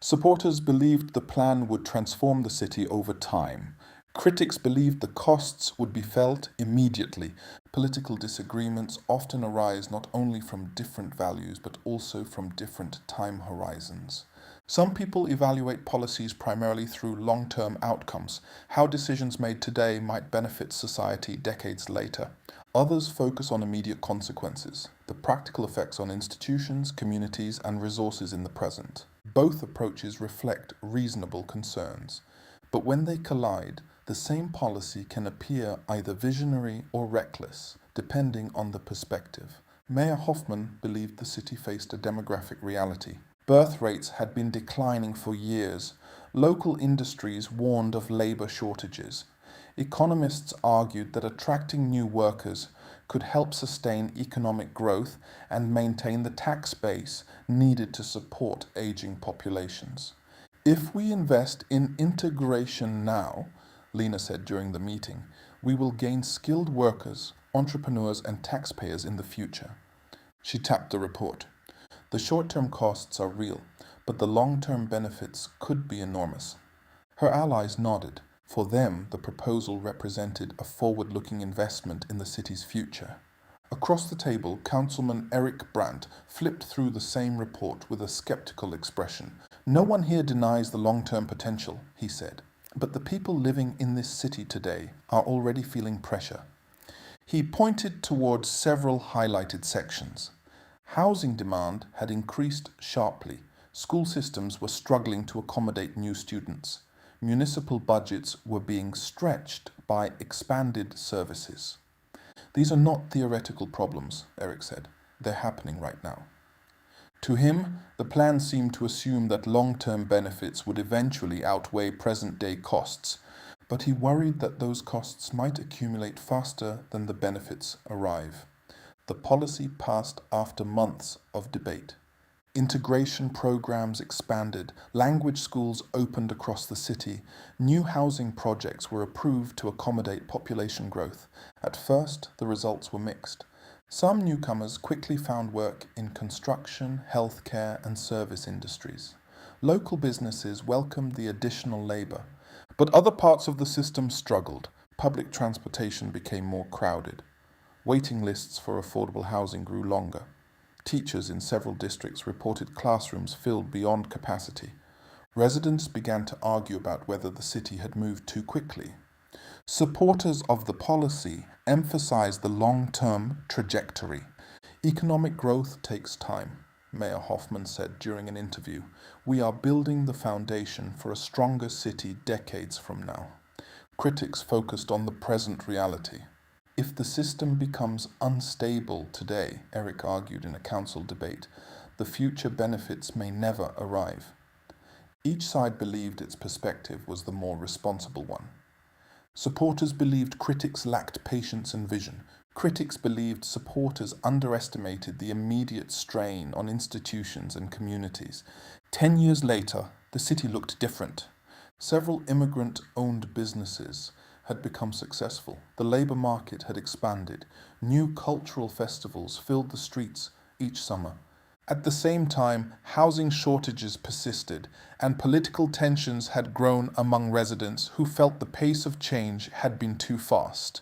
A: Supporters believed the plan would transform the city over time. Critics believed the costs would be felt immediately. Political disagreements often arise not only from different values but also from different time horizons. Some people evaluate policies primarily through long-term outcomes, how decisions made today might benefit society decades later. Others focus on immediate consequences, the practical effects on institutions, communities, and resources in the present. Both approaches reflect reasonable concerns. But when they collide, the same policy can appear either visionary or reckless, depending on the perspective. Mayor Hoffman believed the city faced a demographic reality. Birth rates had been declining for years. Local industries warned of labor shortages. Economists argued that attracting new workers could help sustain economic growth and maintain the tax base needed to support aging populations. "If we invest in integration now," Lena said during the meeting, "we will gain skilled workers, entrepreneurs, and taxpayers in the future." She tapped the report. "The short-term costs are real, but the long-term benefits could be enormous." Her allies nodded. For them, the proposal represented a forward-looking investment in the city's future. Across the table, Councilman Eric Brandt flipped through the same report with a skeptical expression. "No one here denies the long-term potential," he said, "but the people living in this city today are already feeling pressure." He pointed towards several highlighted sections. Housing demand had increased sharply. School systems were struggling to accommodate new students. Municipal budgets were being stretched by expanded services. "These are not theoretical problems," Eric said. "They're happening right now." To him, the plan seemed to assume that long-term benefits would eventually outweigh present-day costs, but he worried that those costs might accumulate faster than the benefits arrive. The policy passed after months of debate. Integration programs expanded, language schools opened across the city, new housing projects were approved to accommodate population growth. At first, the results were mixed. Some newcomers quickly found work in construction, healthcare, and service industries. Local businesses welcomed the additional labor, but other parts of the system struggled. Public transportation became more crowded. Waiting lists for affordable housing grew longer. Teachers in several districts reported classrooms filled beyond capacity. Residents began to argue about whether the city had moved too quickly. Supporters of the policy emphasized the long-term trajectory. "Economic growth takes time," Mayor Hoffman said during an interview. "We are building the foundation for a stronger city decades from now." Critics focused on the present reality. If the system becomes unstable today, Eric argued in a council debate, the future benefits may never arrive. Each side believed its perspective was the more responsible one. Supporters believed critics lacked patience and vision. Critics believed supporters underestimated the immediate strain on institutions and communities. 10 years later, the city looked different. Several immigrant-owned businesses had become successful. The labor market had expanded. New cultural festivals filled the streets each summer. At the same time, housing shortages persisted, and political tensions had grown among residents who felt the pace of change had been too fast.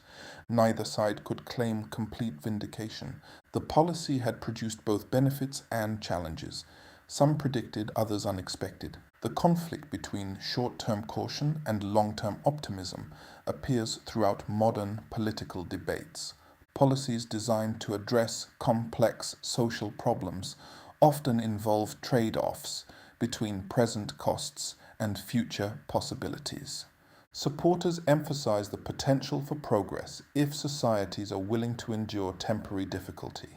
A: Neither side could claim complete vindication. The policy had produced both benefits and challenges. Some predicted, others unexpected. The conflict between short-term caution and long-term optimism appears throughout modern political debates. Policies designed to address complex social problems often involve trade-offs between present costs and future possibilities. Supporters emphasize the potential for progress if societies are willing to endure temporary difficulty.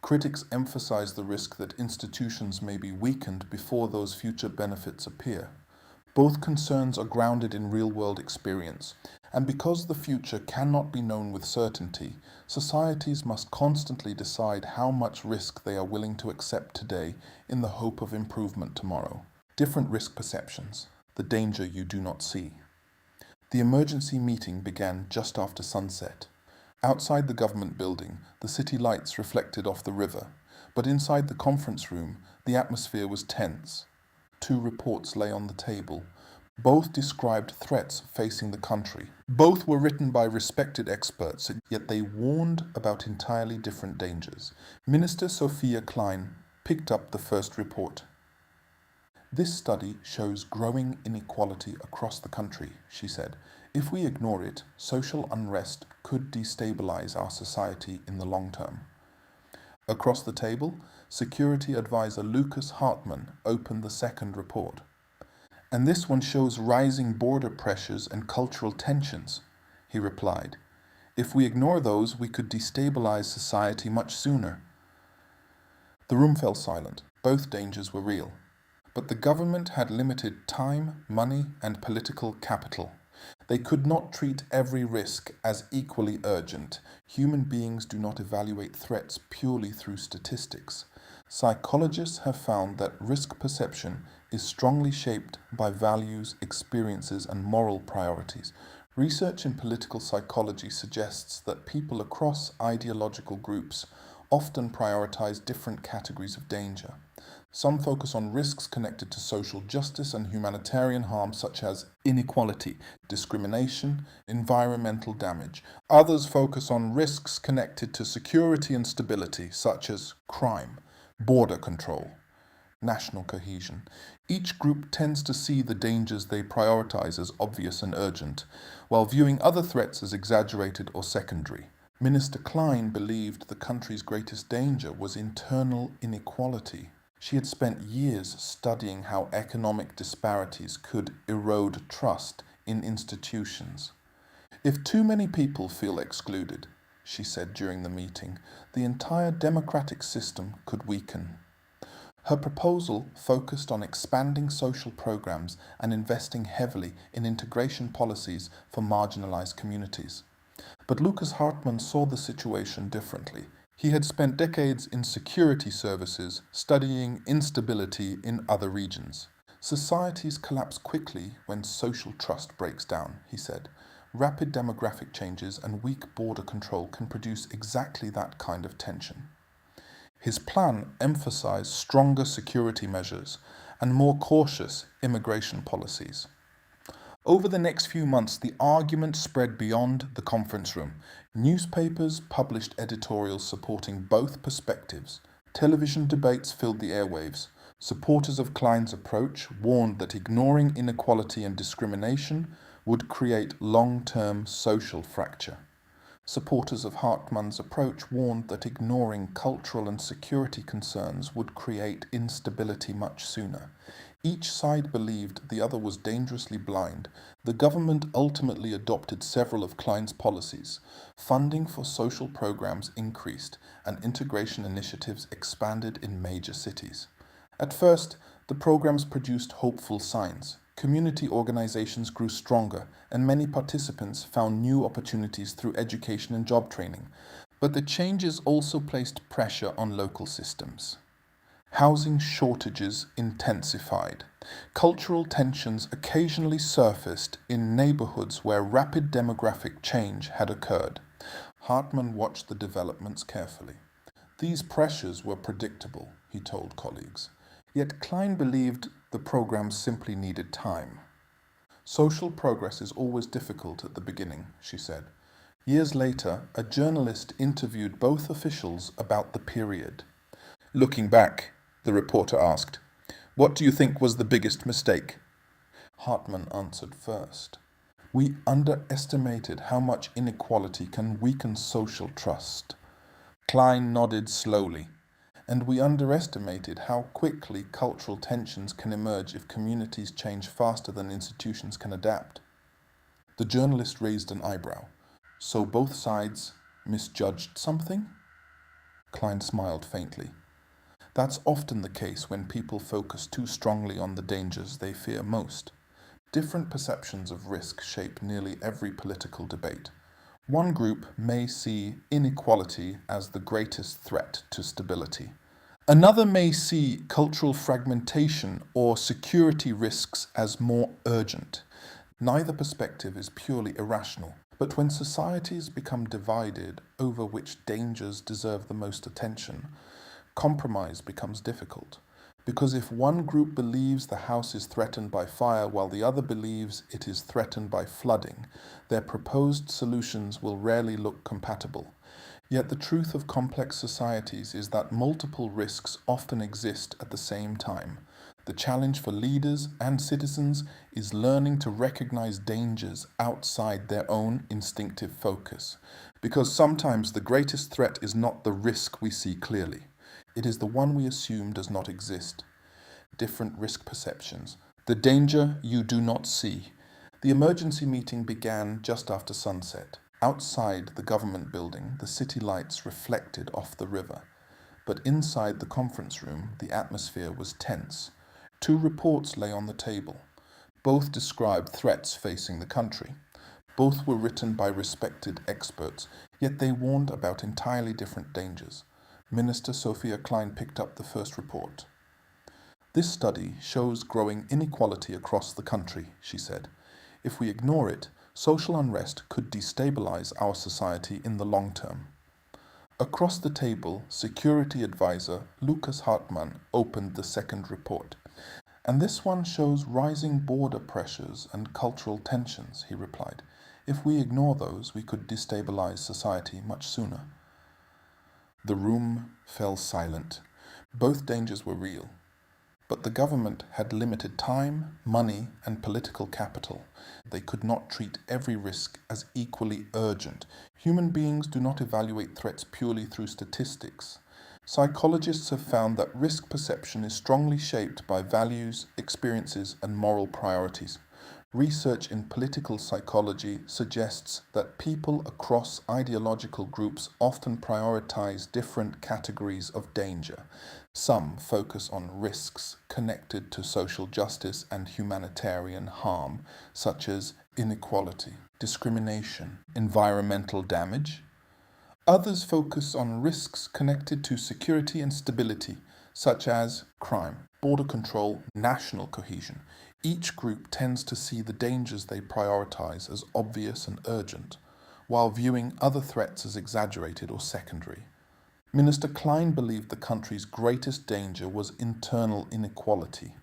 A: Critics emphasize the risk that institutions may be weakened before those future benefits appear. Both concerns are grounded in real-world experience, and because the future cannot be known with certainty, societies must constantly decide how much risk they are willing to accept today in the hope of improvement tomorrow. Different risk perceptions, the danger you do not see. The emergency meeting began just after sunset. Outside the government building, the city lights reflected off the river, but inside the conference room, the atmosphere was tense. 2 reports lay on the table. Both described threats facing the country. Both were written by respected experts, yet they warned about entirely different dangers. Minister Sophia Klein picked up the first report. This study shows growing inequality across the country, she said. If we ignore it, social unrest could destabilize our society in the long term. Across the table, Security Advisor Lucas Hartman opened the second report. And this one shows rising border pressures and cultural tensions, he replied. If we ignore those, we could destabilize society much sooner. The room fell silent. Both dangers were real. But the government had limited time, money, and political capital. They could not treat every risk as equally urgent. Human beings do not evaluate threats purely through statistics. Psychologists have found that risk perception is strongly shaped by values, experiences, and moral priorities. Research in political psychology suggests that people across ideological groups often prioritize different categories of danger. Some focus on risks connected to social justice and humanitarian harm such as inequality, discrimination, environmental damage. Others focus on risks connected to security and stability such as crime, border control, national cohesion. Each group tends to see the dangers they prioritize as obvious and urgent, while viewing other threats as exaggerated or secondary. Minister Klein believed the country's greatest danger was internal inequality. She had spent years studying how economic disparities could erode trust in institutions. If too many people feel excluded, she said during the meeting, the entire democratic system could weaken. Her proposal focused on expanding social programs and investing heavily in integration policies for marginalized communities. But Lucas Hartman saw the situation differently. He had spent decades in security services, studying instability in other regions. Societies collapse quickly when social trust breaks down, he said. Rapid demographic changes and weak border control can produce exactly that kind of tension. His plan emphasized stronger security measures and more cautious immigration policies. Over the next few months, the argument spread beyond the conference room. Newspapers published editorials supporting both perspectives. Television debates filled the airwaves. Supporters of Klein's approach warned that ignoring inequality and discrimination would create long-term social fracture. Supporters of Hartmann's approach warned that ignoring cultural and security concerns would create instability much sooner. Each side believed the other was dangerously blind. The government ultimately adopted several of Klein's policies. Funding for social programs increased, and integration initiatives expanded in major cities. At first, the programs produced hopeful signs. Community organizations grew stronger, and many participants found new opportunities through education and job training. But the changes also placed pressure on local systems. Housing shortages intensified. Cultural tensions occasionally surfaced in neighborhoods where rapid demographic change had occurred. Hartmann watched the developments carefully. These pressures were predictable, he told colleagues. Yet Klein believed the program simply needed time. Social progress is always difficult at the beginning, she said. Years later, a journalist interviewed both officials about the period. Looking back, the reporter asked, "What do you think was the biggest mistake?" Hartmann answered first. "We underestimated how much inequality can weaken social trust." Klein nodded slowly. "And we underestimated how quickly cultural tensions can emerge if communities change faster than institutions can adapt." The journalist raised an eyebrow. "So both sides misjudged something?" Klein smiled faintly. "That's often the case when people focus too strongly on the dangers they fear most. Different perceptions of risk shape nearly every political debate. One group may see inequality as the greatest threat to stability. Another may see cultural fragmentation or security risks as more urgent. Neither perspective is purely irrational. But when societies become divided over which dangers deserve the most attention, compromise becomes difficult. Because if one group believes the house is threatened by fire while the other believes it is threatened by flooding, their proposed solutions will rarely look compatible. Yet the truth of complex societies is that multiple risks often exist at the same time. The challenge for leaders and citizens is learning to recognize dangers outside their own instinctive focus. Because sometimes the greatest threat is not the risk we see clearly. It is the one we assume does not exist. Different risk perceptions. The danger you do not see. The emergency meeting began just after sunset. Outside the government building, the city lights reflected off the river. But inside the conference room, the atmosphere was tense. 2 reports lay on the table. Both described threats facing the country. Both were written by respected experts, yet they warned about entirely different dangers. Minister Sophia Klein picked up the first report. "This study shows growing inequality across the country," she said. "If we ignore it, social unrest could destabilize our society in the long term." Across the table, security advisor Lucas Hartmann opened the second report. "And this one shows rising border pressures and cultural tensions," he replied. "If we ignore those, we could destabilize society much sooner." The room fell silent. Both dangers were real. But the government had limited time, money, and political capital. They could not treat every risk as equally urgent. Human beings do not evaluate threats purely through statistics. Psychologists have found that risk perception is strongly shaped by values, experiences, and moral priorities. Research in political psychology suggests that people across ideological groups often prioritize different categories of danger. Some focus on risks connected to social justice and humanitarian harm, such as inequality, discrimination, environmental damage. Others focus on risks connected to security and stability, such as crime, border control, national cohesion. Each group tends to see the dangers they prioritize as obvious and urgent, while viewing other threats as exaggerated or secondary. Minister Klein believed the country's greatest danger was internal inequality.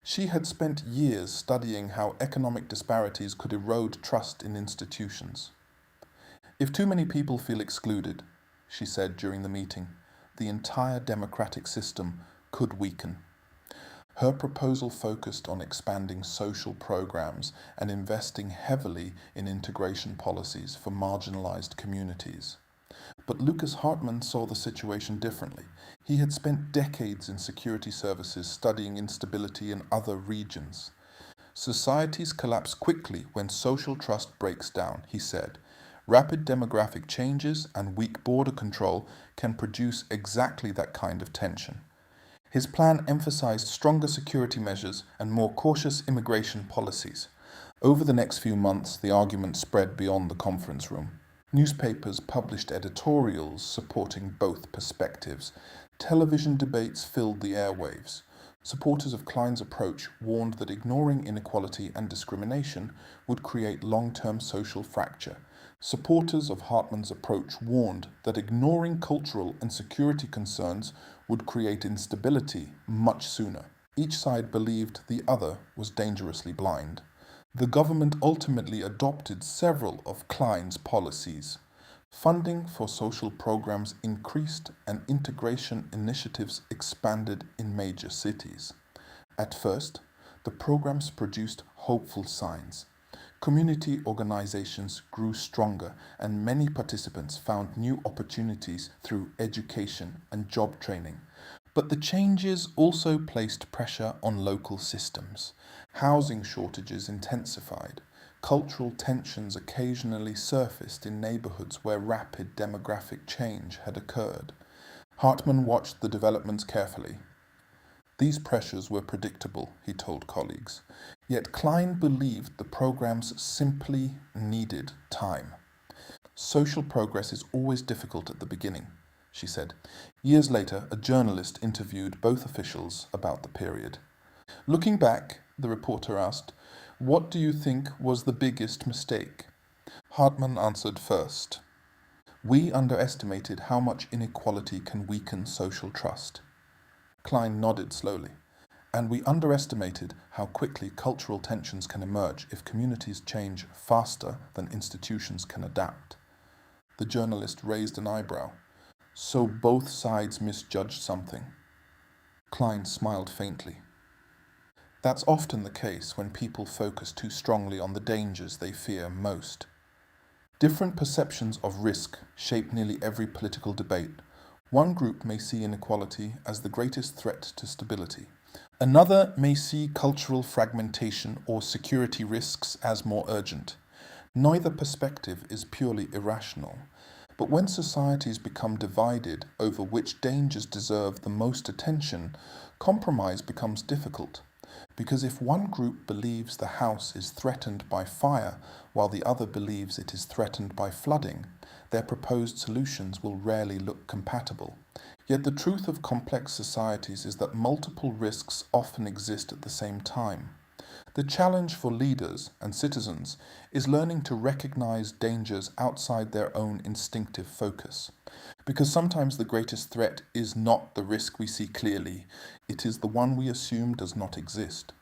A: She had spent years studying how economic disparities could erode trust in institutions. "If too many people feel excluded," she said during the meeting, "the entire democratic system could weaken." Her proposal focused on expanding social programs and investing heavily in integration policies for marginalized communities. But Lucas Hartman saw the situation differently. He had spent decades in security services studying instability in other regions. Societies collapse quickly when social trust breaks down, he said. Rapid demographic changes and weak border control can produce exactly that kind of tension. His plan emphasized stronger security measures and more cautious immigration policies. Over the next few months, the argument spread beyond the conference room. Newspapers published editorials supporting both perspectives. Television debates filled the airwaves. Supporters of Klein's approach warned that ignoring inequality and discrimination would create long-term social fracture. Supporters of Hartman's approach warned that ignoring cultural and security concerns would create instability much sooner. Each side believed the other was dangerously blind. The government ultimately adopted several of Klein's policies. Funding for social programs increased and integration initiatives expanded in major cities. At first, the programs produced hopeful signs. Community organizations grew stronger and many participants found new opportunities through education and job training. But the changes also placed pressure on local systems. Housing shortages intensified. Cultural tensions occasionally surfaced in neighborhoods where rapid demographic change had occurred. Hartman watched the developments carefully. These pressures were predictable, he told colleagues. Yet Klein believed the programs simply needed time. Social progress is always difficult at the beginning, she said. Years later, a journalist interviewed both officials about the period. Looking back, the reporter asked, "What do you think was the biggest mistake?" Hartman answered first. "We underestimated how much inequality can weaken social trust." Klein nodded slowly. "And we underestimated how quickly cultural tensions can emerge if communities change faster than institutions can adapt." The journalist raised an eyebrow. "So both sides misjudged something." Klein smiled faintly. "That's often the case when people focus too strongly on the dangers they fear most. Different perceptions of risk shape nearly every political debate. One group may see inequality as the greatest threat to stability. Another may see cultural fragmentation or security risks as more urgent. Neither perspective is purely irrational. But when societies become divided over which dangers deserve the most attention, compromise becomes difficult. Because if one group believes the house is threatened by fire while the other believes it is threatened by flooding, their proposed solutions will rarely look compatible. Yet the truth of complex societies is that multiple risks often exist at the same time. The challenge for leaders and citizens is learning to recognize dangers outside their own instinctive focus. Because sometimes the greatest threat is not the risk we see clearly, it is the one we assume does not exist.